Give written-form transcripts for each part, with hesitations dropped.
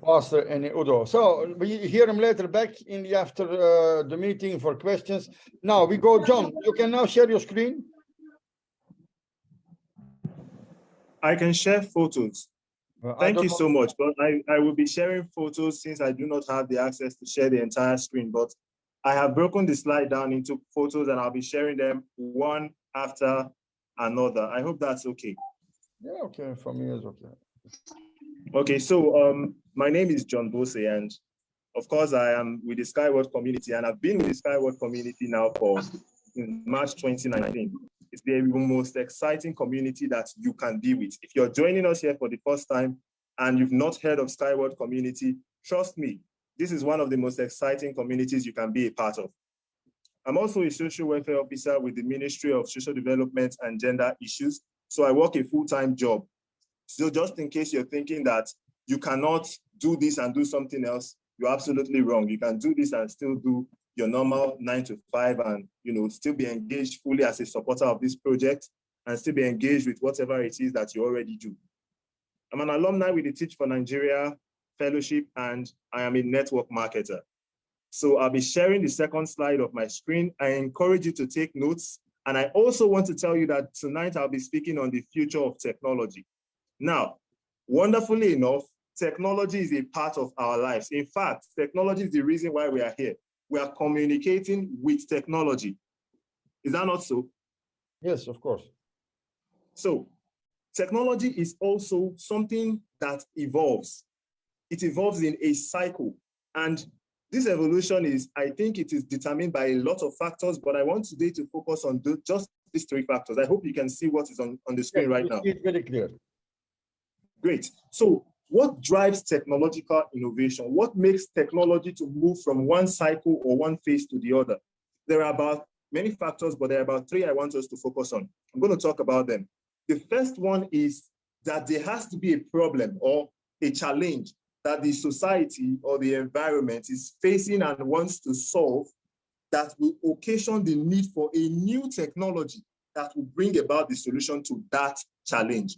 Pastor and Udo. So we hear him later back in the after the meeting for questions. Now we go, John. You can now share your screen. I can share photos. Thank you so much, but I will be sharing photos since I do not have the access to share the entire screen, but I have broken the slide down into photos and I'll be sharing them one after another. I hope that's okay. Yeah, okay, for me it's okay. Okay, so my name is John Bose, and of course I am with the Skyward community, and I've been with the Skyward community now for March 2019. It's the most exciting community that you can be with. If you're joining us here for the first time and you've not heard of Skyward community, trust me, this is one of the most exciting communities you can be a part of. I'm also a social welfare officer with the Ministry of Social Development and Gender Issues. So I work a full-time job. So just in case you're thinking that you cannot do this and do something else, you're absolutely wrong. You can do this and still do your normal 9 to 5 and still be engaged fully as a supporter of this project and still be engaged with whatever it is that you already do. I'm an alumni with the Teach for Nigeria Fellowship, and I am a network marketer. So I'll be sharing the second slide of my screen. I encourage you to take notes. And I also want to tell you that tonight I'll be speaking on the future of technology. Now, wonderfully enough, technology is a part of our lives. In fact, technology is the reason why we are here. We are communicating with technology. Is that not so? Yes, of course. So technology is also something that evolves. It evolves in a cycle. And this evolution is, I think it is determined by a lot of factors, but I want today to focus on just these 3 factors. I hope you can see what is on the screen right now. It's very clear. Great. So what drives technological innovation? What makes technology to move from one cycle or one phase to the other? There are about many factors, but there are about 3 I want us to focus on. I'm going to talk about them. The first one is that there has to be a problem or a challenge that the society or the environment is facing and wants to solve that will occasion the need for a new technology that will bring about the solution to that challenge.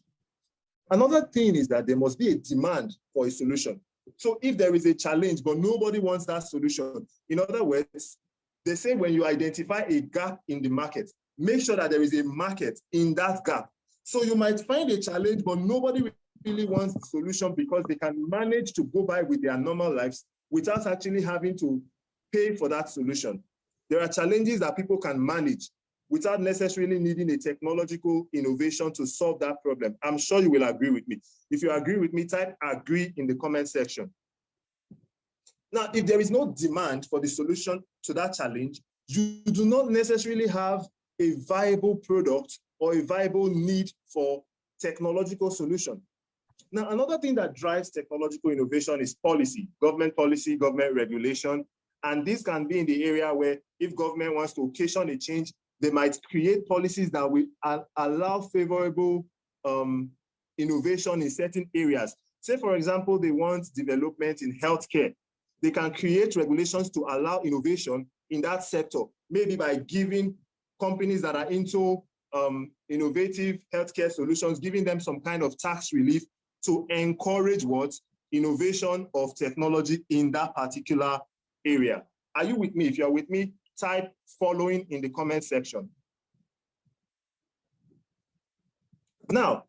Another thing is that there must be a demand for a solution. So if there is a challenge, but nobody wants that solution, in other words, they say when you identify a gap in the market, make sure that there is a market in that gap. So you might find a challenge, but nobody really wants the solution because they can manage to go by with their normal lives without actually having to pay for that solution. There are challenges that people can manage without necessarily needing a technological innovation to solve that problem. I'm sure you will agree with me. If you agree with me, type agree in the comment section. Now, if there is no demand for the solution to that challenge, you do not necessarily have a viable product or a viable need for technological solution. Now, another thing that drives technological innovation is policy, government regulation. And this can be in the area where if government wants to occasion a change, they might create policies that will allow favorable innovation in certain areas. Say, for example, they want development in healthcare. They can create regulations to allow innovation in that sector, maybe by giving companies that are into innovative healthcare solutions, giving them some kind of tax relief to encourage what? Innovation of technology in that particular area. Are you with me? If you're with me, type following in the comment section. Now,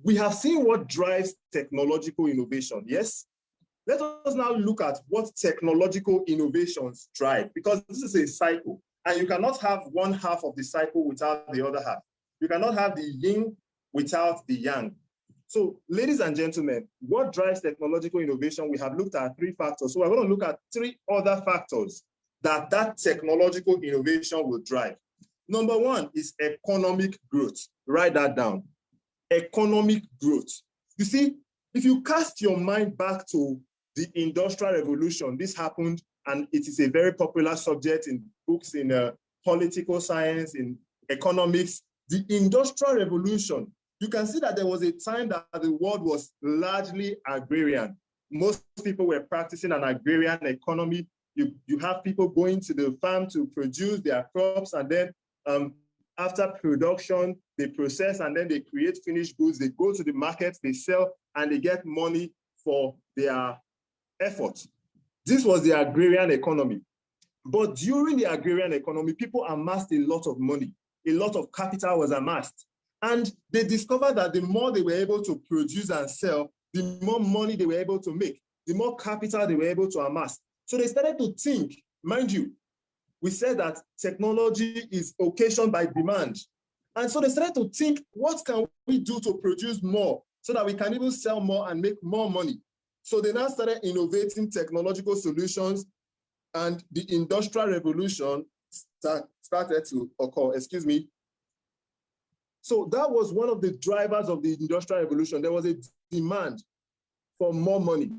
we have seen what drives technological innovation, yes? Let us now look at what technological innovations drive, because this is a cycle, and you cannot have one half of the cycle without the other half. You cannot have the yin without the yang. So, ladies and gentlemen, what drives technological innovation? We have looked at 3 factors. So we're going to look at 3 other factors that technological innovation will drive. Number 1 is economic growth. Write that down. Economic growth. You see, if you cast your mind back to the Industrial Revolution, this happened, and it is a very popular subject in books, in political science, in economics. The Industrial Revolution, you can see that there was a time that the world was largely agrarian. Most people were practicing an agrarian economy. You have people going to the farm to produce their crops, and then after production, they process, and then they create finished goods. They go to the market, they sell, and they get money for their effort. This was the agrarian economy. But during the agrarian economy, people amassed a lot of money. A lot of capital was amassed. And they discovered that the more they were able to produce and sell, the more money they were able to make, the more capital they were able to amass. So they started to think, mind you, we said that technology is occasioned by demand. And so they started to think, what can we do to produce more so that we can even sell more and make more money? So they now started innovating technological solutions, and the Industrial Revolution started to occur, excuse me. So that was one of the drivers of the Industrial Revolution. There was a demand for more money.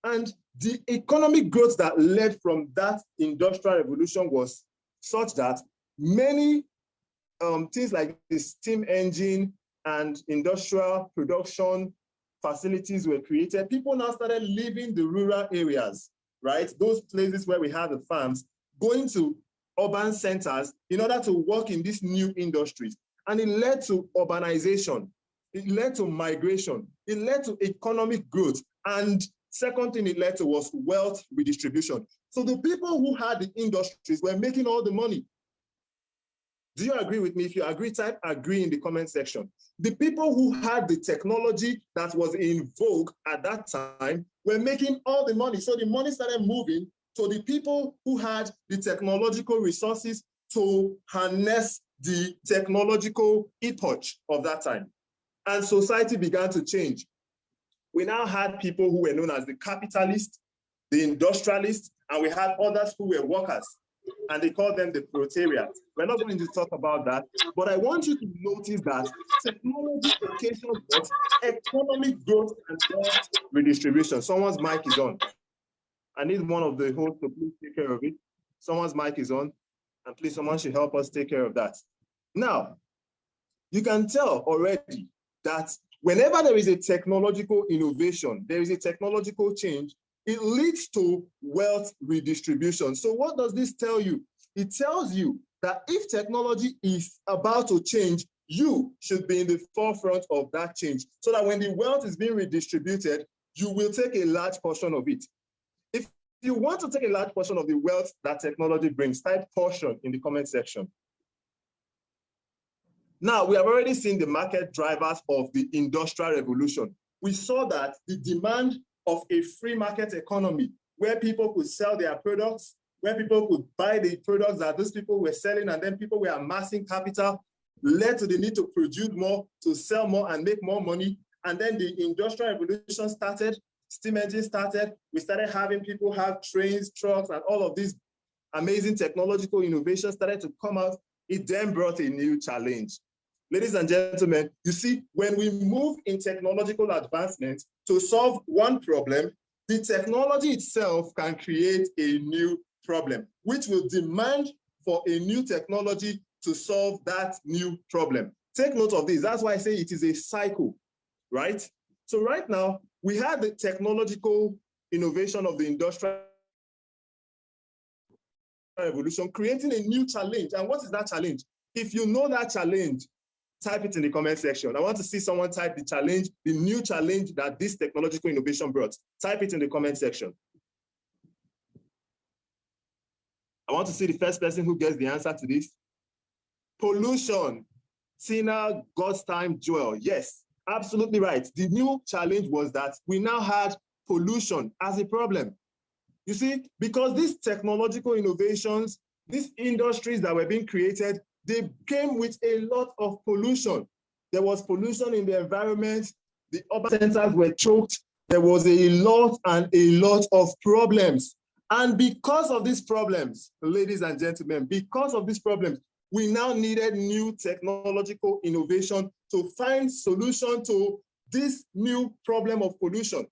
And the economic growth that led from that Industrial Revolution was such that many things like the steam engine and industrial production facilities were created. People now started leaving the rural areas, right? Those places where we have the farms, going to urban centers in order to work in these new industries. And it led to urbanization. It led to migration. It led to economic growth. And second thing it led to was wealth redistribution. So the people who had the industries were making all the money. Do you agree with me? If you agree, type agree in the comment section. The people who had the technology that was in vogue at that time were making all the money. So the money started moving to the people who had the technological resources to harness the technological epoch of that time. And society began to change. We now had people who were known as the capitalists, the industrialists, and we had others who were workers, and they called them the proletariat. We're not going to talk about that, but I want you to notice that technology occasions what? Economic growth and wealth redistribution. Someone's mic is on. I need one of the hosts to please take care of it. Someone's mic is on, and please, someone should help us take care of that. Now, you can tell already that whenever there is a technological innovation, there is a technological change, it leads to wealth redistribution. So what does this tell you? It tells you that if technology is about to change, you should be in the forefront of that change, so that when the wealth is being redistributed, you will take a large portion of it. If you want to take a large portion of the wealth that technology brings, type portion in the comment section. Now, we have already seen the market drivers of the Industrial Revolution. We saw that the demand of a free market economy, where people could sell their products, where people could buy the products that those people were selling, and then people were amassing capital, led to the need to produce more, to sell more and make more money. And then the Industrial Revolution started, steam engines started, we started having people have trains, trucks, and all of these amazing technological innovations started to come out. It then brought a new challenge. Ladies and gentlemen, you see, when we move in technological advancement to solve one problem, the technology itself can create a new problem, which will demand for a new technology to solve that new problem. Take note of this. That's why I say it is a cycle, right? So right now, we have the technological innovation of the Industrial Revolution creating a new challenge. And what is that challenge? If you know that challenge, type it in the comment section. I want to see someone type the challenge, the new challenge that this technological innovation brought. Type it in the comment section. I want to see the first person who gets the answer to this. Pollution. Tina, God's time, Joel. Yes, absolutely right. The new challenge was that we now had pollution as a problem. You see, because these technological innovations, these industries that were being created, they came with a lot of pollution. There was pollution in the environment. The urban centers were choked. There was a lot of problems. And because of these problems, ladies and gentlemen, because of these problems, we now needed new technological innovation to find solution to this new problem of pollution.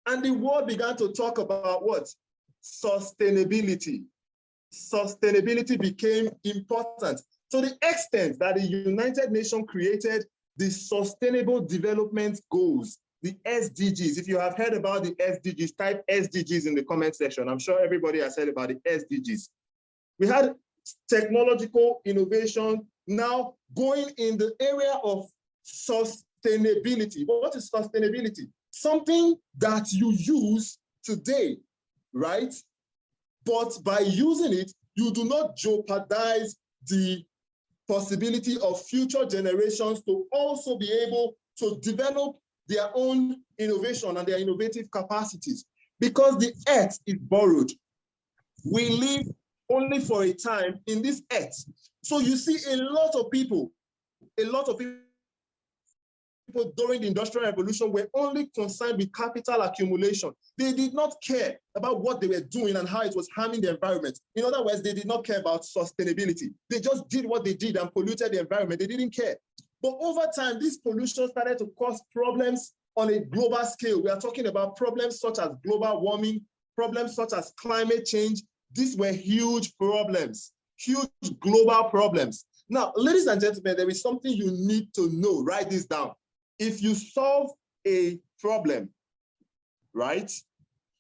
And the world began to talk about what? Sustainability. Sustainability became important. To the extent that the United Nations created the Sustainable Development Goals, the SDGs. If you have heard about the SDGs, type SDGs in the comment section. I'm sure everybody has heard about the SDGs. We had technological innovation now going in the area of sustainability. What is sustainability? Something that you use today, right? But by using it, you do not jeopardize the possibility of future generations to also be able to develop their own innovation and their innovative capacities, because the earth is borrowed. We live only for a time in this earth. So you see a lot of people during the Industrial Revolution were only concerned with capital accumulation. They did not care about what they were doing and how it was harming the environment. In other words, they did not care about sustainability. They just did what they did and polluted the environment. They didn't care. But over time, this pollution started to cause problems on a global scale. We are talking about problems such as global warming, problems such as climate change. These were huge problems, huge global problems. Now, ladies and gentlemen, there is something you need to know. Write this down. If you solve a problem, right,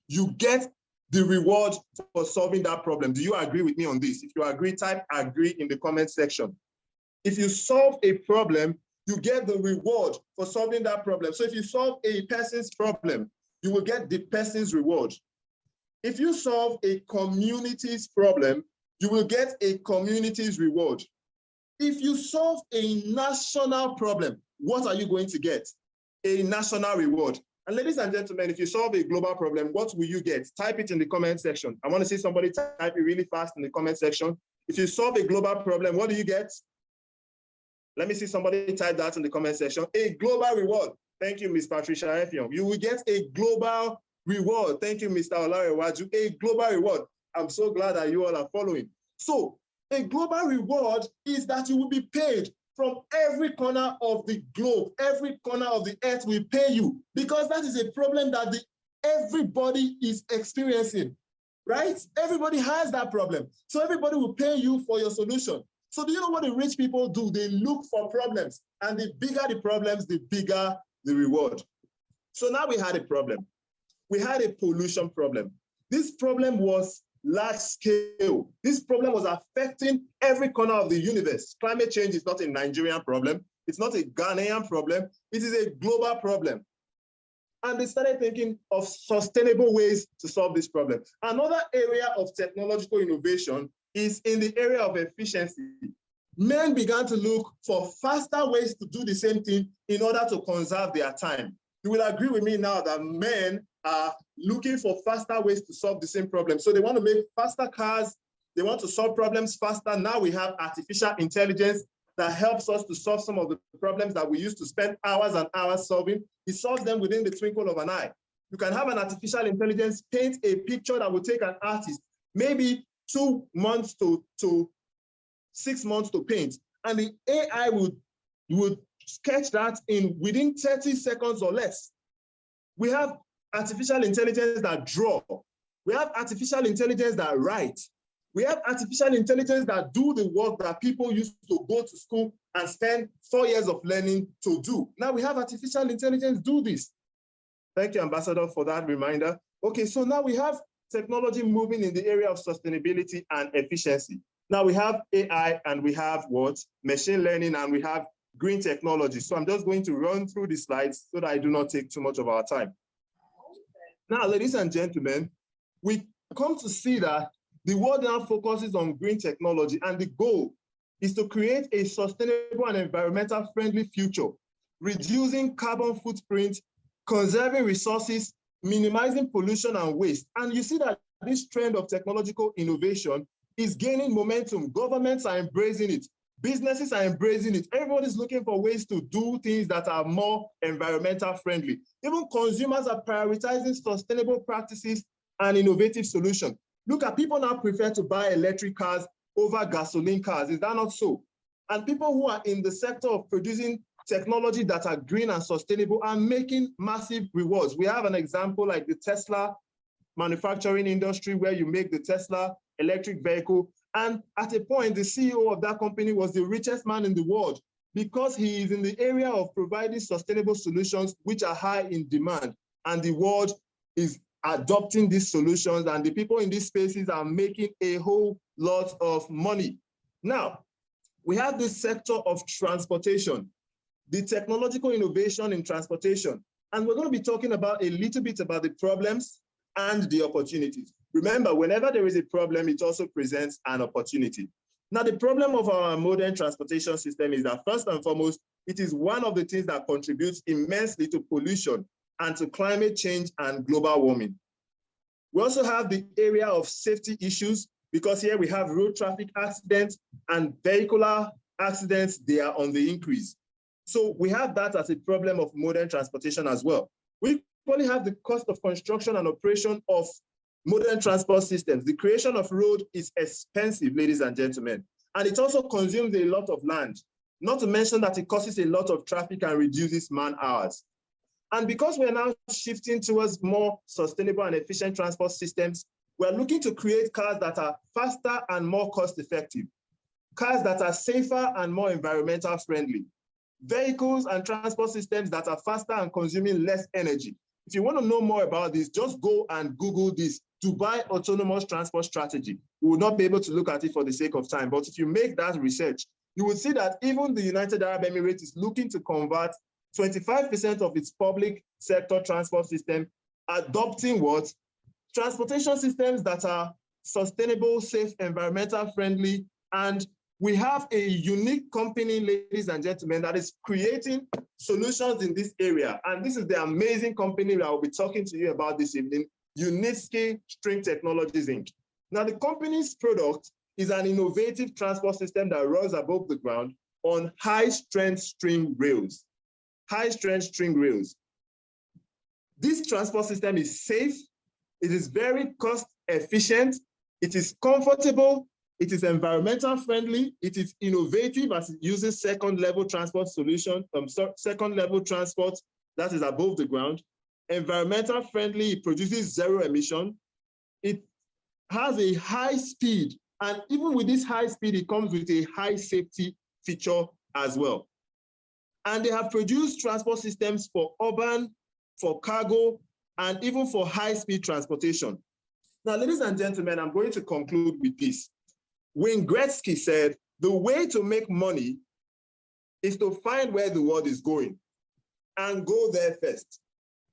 you get the reward for solving that problem. Do you agree with me on this? If you agree, type agree in the comment section. If you solve a problem, you get the reward for solving that problem. So if you solve a person's problem, you will get the person's reward. If you solve a community's problem, you will get a community's reward. If you solve a national problem, what are you going to get? A national reward. And ladies and gentlemen, if you solve a global problem, what will you get? Type it in the comment section. I want to see somebody type it really fast in the comment section. If you solve a global problem, what do you get? Let me see somebody type that in the comment section. A global reward. Thank you, Ms. Patricia Effiong. You will get a global reward. Thank you, Mr. Olarewaju. A global reward. I'm so glad that you all are following. So a global reward is that you will be paid from every corner of the globe, every corner of the earth will pay you, because that is a problem that everybody is experiencing, right? Everybody has that problem. So everybody will pay you for your solution. So do you know what the rich people do? They look for problems, and the bigger the problems, the bigger the reward. So now we had a problem. We had a pollution problem. This problem was large scale. This problem was affecting every corner of the universe. Climate change is not a Nigerian problem. It's not a Ghanaian problem. It is a global problem. And they started thinking of sustainable ways to solve this problem. Another area of technological innovation is in the area of efficiency. Men began to look for faster ways to do the same thing in order to conserve their time. You will agree with me now that men are looking for faster ways to solve the same problem. So they want to make faster cars. They want to solve problems faster. Now we have artificial intelligence that helps us to solve some of the problems that we used to spend hours and hours solving. It solves them within the twinkle of an eye. You can have an artificial intelligence paint a picture that will take an artist maybe 2 months to 6 months to paint. And the AI would sketch that within 30 seconds or less. We have artificial intelligence that draw. We have artificial intelligence that write. We have artificial intelligence that do the work that people used to go to school and spend 4 years of learning to do. Now we have artificial intelligence do this. Thank you, Ambassador, for that reminder. Okay, so now we have technology moving in the area of sustainability and efficiency. Now we have AI and we have what? Machine learning, and we have green technology. So I'm just going to run through the slides so that I do not take too much of our time. Now, ladies and gentlemen, we come to see that the world now focuses on green technology, and the goal is to create a sustainable and environmental friendly future, reducing carbon footprint, conserving resources, minimizing pollution and waste. And you see that this trend of technological innovation is gaining momentum. Governments are embracing it. Businesses are embracing it. Everybody's looking for ways to do things that are more environmental friendly. Even consumers are prioritizing sustainable practices and innovative solutions. Look at people now prefer to buy electric cars over gasoline cars. Is that not so? And people who are in the sector of producing technology that are green and sustainable are making massive rewards. We have an example like the Tesla manufacturing industry, where you make the Tesla electric vehicle. And at a point, the CEO of that company was the richest man in the world, because he is in the area of providing sustainable solutions which are high in demand. And the world is adopting these solutions, and the people in these spaces are making a whole lot of money. Now, we have this sector of transportation, the technological innovation in transportation. And we're going to be talking about a little bit about the problems and the opportunities. Remember, whenever there is a problem, it also presents an opportunity. Now, the problem of our modern transportation system is that first and foremost, it is one of the things that contributes immensely to pollution and to climate change and global warming. We also have the area of safety issues, because here we have road traffic accidents and vehicular accidents. They are on the increase. So we have that as a problem of modern transportation as well. We equally have the cost of construction and operation of modern transport systems. The creation of road is expensive, ladies and gentlemen, and it also consumes a lot of land, not to mention that it causes a lot of traffic and reduces man hours. And because we're now shifting towards more sustainable and efficient transport systems, we're looking to create cars that are faster and more cost-effective, cars that are safer and more environmental friendly, vehicles and transport systems that are faster and consuming less energy. If you want to know more about this, just go and Google this, Dubai Autonomous Transport Strategy. We will not be able to look at it for the sake of time, but if you make that research, you will see that even the United Arab Emirates is looking to convert 25% of its public sector transport system, adopting what? Transportation systems that are sustainable, safe, environmental friendly. And we have a unique company, ladies and gentlemen, that is creating solutions in this area. And this is the amazing company that I will be talking to you about this evening, Untitled String Technologies, Inc. Now, the company's product is an innovative transport system that runs above the ground on high-strength string rails. High-strength string rails. This transport system is safe, it is very cost-efficient, it is comfortable, it is environmental friendly, it is innovative as it uses second-level transport solution, second-level transport that is above the ground, environmental friendly, it produces zero emission, it has a high speed, and even with this high speed, it comes with a high safety feature as well. And they have produced transport systems for urban, for cargo, and even for high-speed transportation. Now, ladies and gentlemen, I'm going to conclude with this. Wayne Gretzky said, the way to make money is to find where the world is going and go there first.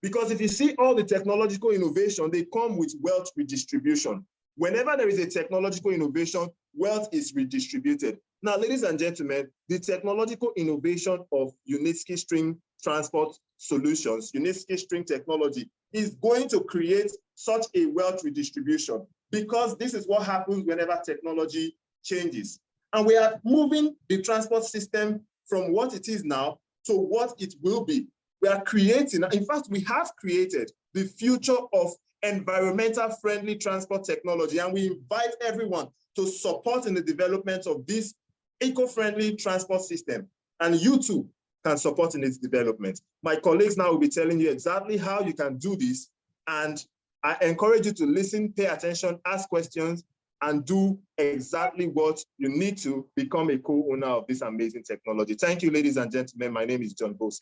Because if you see all the technological innovation, they come with wealth redistribution. Whenever there is a technological innovation, wealth is redistributed. Now, ladies and gentlemen, the technological innovation of Untitled String Transport Solutions, Untitled String Technology, is going to create such a wealth redistribution, because this is what happens whenever technology changes. And we are moving the transport system from what it is now to what it will be. We are creating, in fact, we have created the future of environmental friendly transport technology, and we invite everyone to support in the development of this eco-friendly transport system, and you too can support in its development. My colleagues now will be telling you exactly how you can do this, and I encourage you to listen, pay attention, ask questions, and do exactly what you need to become a co-owner of this amazing technology. Thank you, ladies and gentlemen. My name is John Bose.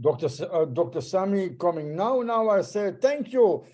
Dr. Sami coming now. Now I say thank you.